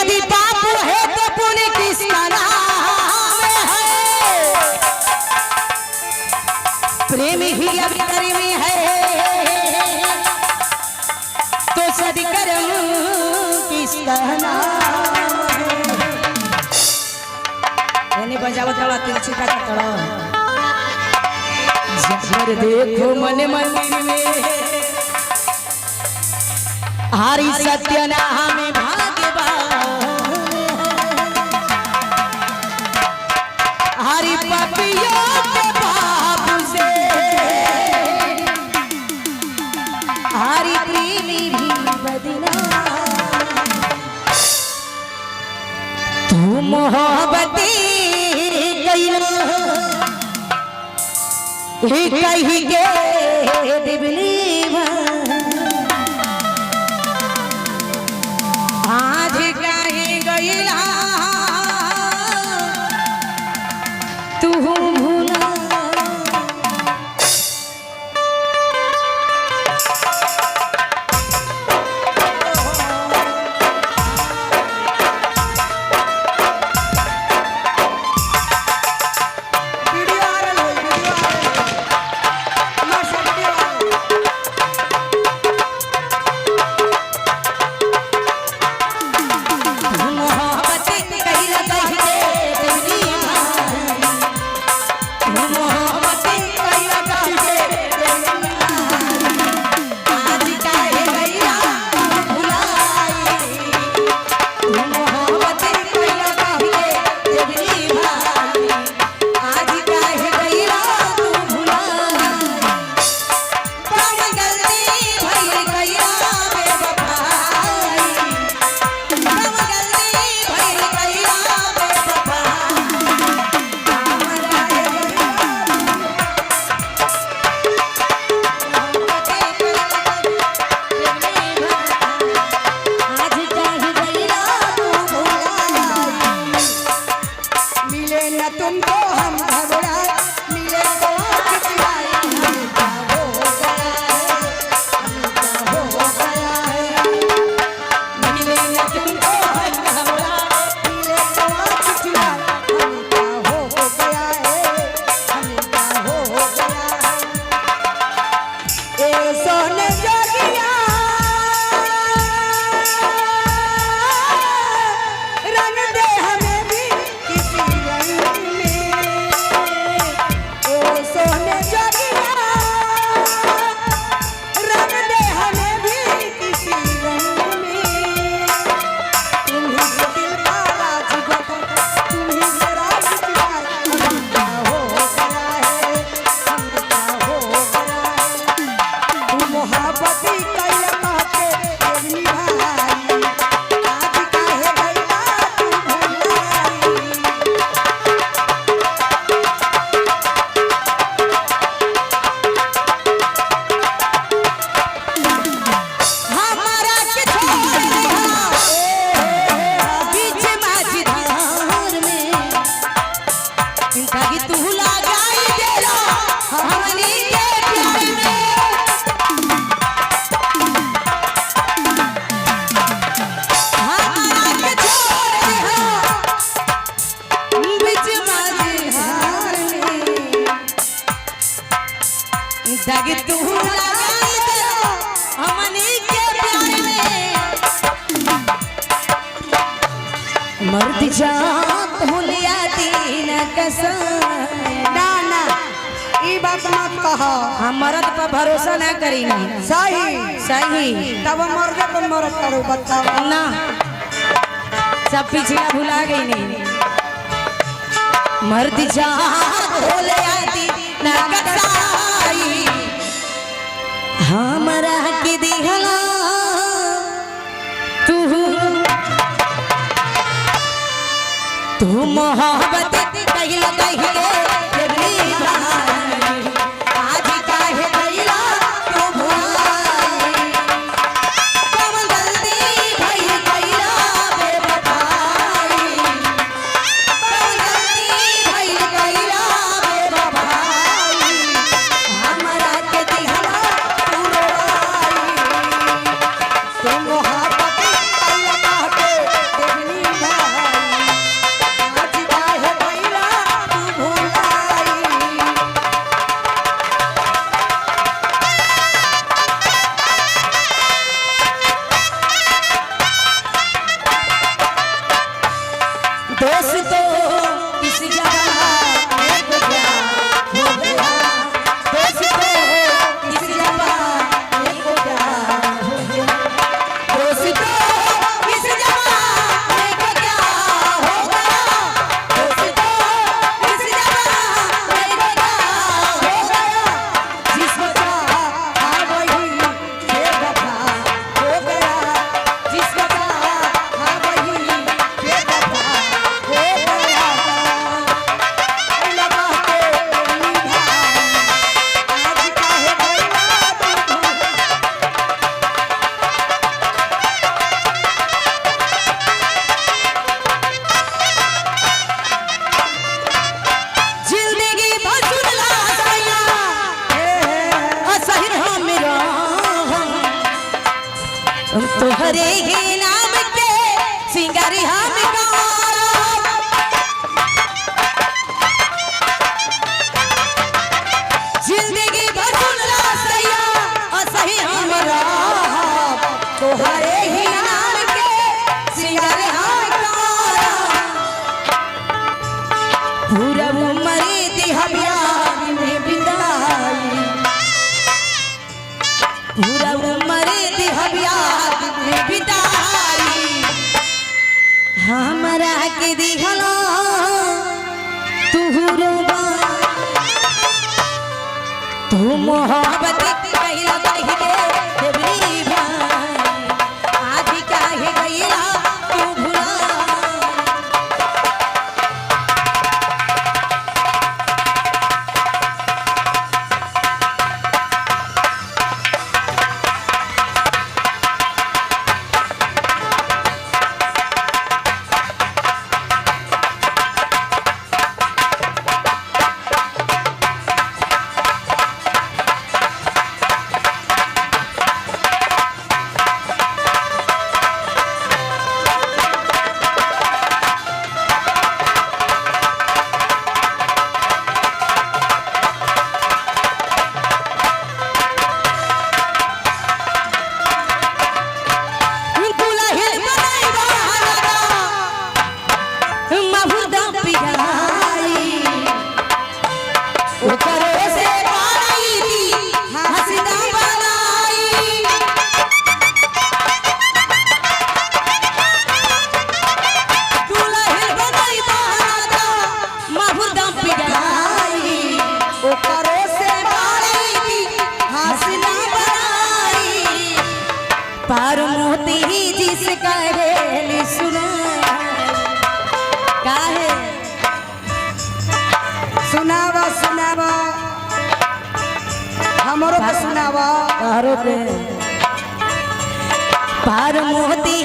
यदि पाप है तो पुण्य किसका नाम है। प्रेम ही अवतरी में है तो सदकर्म किसका नाम है। बजावत वाला तिरछी का तड़ा जबर देखो मन मंदिर में हरि सत्य नाम हरि पपियों के पाप से हरि प्रेमी भी बदनाम। तू मोहब्बती कही के दिबली आज कहीं गईला तू भूला। मर्द जात हुलिया दीन कसम ना ना ई बात मत कहो। हम मर्द पर भरोसा ना करी ना। सही सही तब मर्द पर मर्द करो बताओ ना। सब पिछला भुला गई नहीं। मर्द जात हुलिया दीन कसाई हमरा के दिहला तू मोहब्बत कहिला कहिए आज काहे गईला तू भुलाई कम गलती भई गईला बेवफाई कम गलती भई गईला बेवफाई हमरा के दिहला तू रोई तू मोहब्बत कहिला कहके देखनी दोस्तों इस जगह एक क्या हो गया, दोस्तों इस जगह एक क्या हो गया, दोस्तों इस जगह एक क्या हो गया, दोस्तों इस जगह एक क्या हो गया, जिसको चाहा वही बेवफा हो गया, जिसको चाहा वही बेवफा हो गया। लगा के निभा आज काहे जिंदगी बसुला सैया असहिर हमरा तोहरे ही नाम के सिंगारी हम गारब, जिंदगी बसुला सैया असही हमरा तोहरे ही नाम के सिंगारी हम गारब, पूरा उम्र दिहबिया में बिताई, पूरा उम्र दिहबिया में बिताई, हमरा के दिहला तू रुबा, तू मोहब्बत कहिला कहिले देवरी भाई, आदि काहे गइला तू भुला। पार मोती जिस करेली सुना काहे सुनावा सुनावा हमरो के सुनावा पार मोती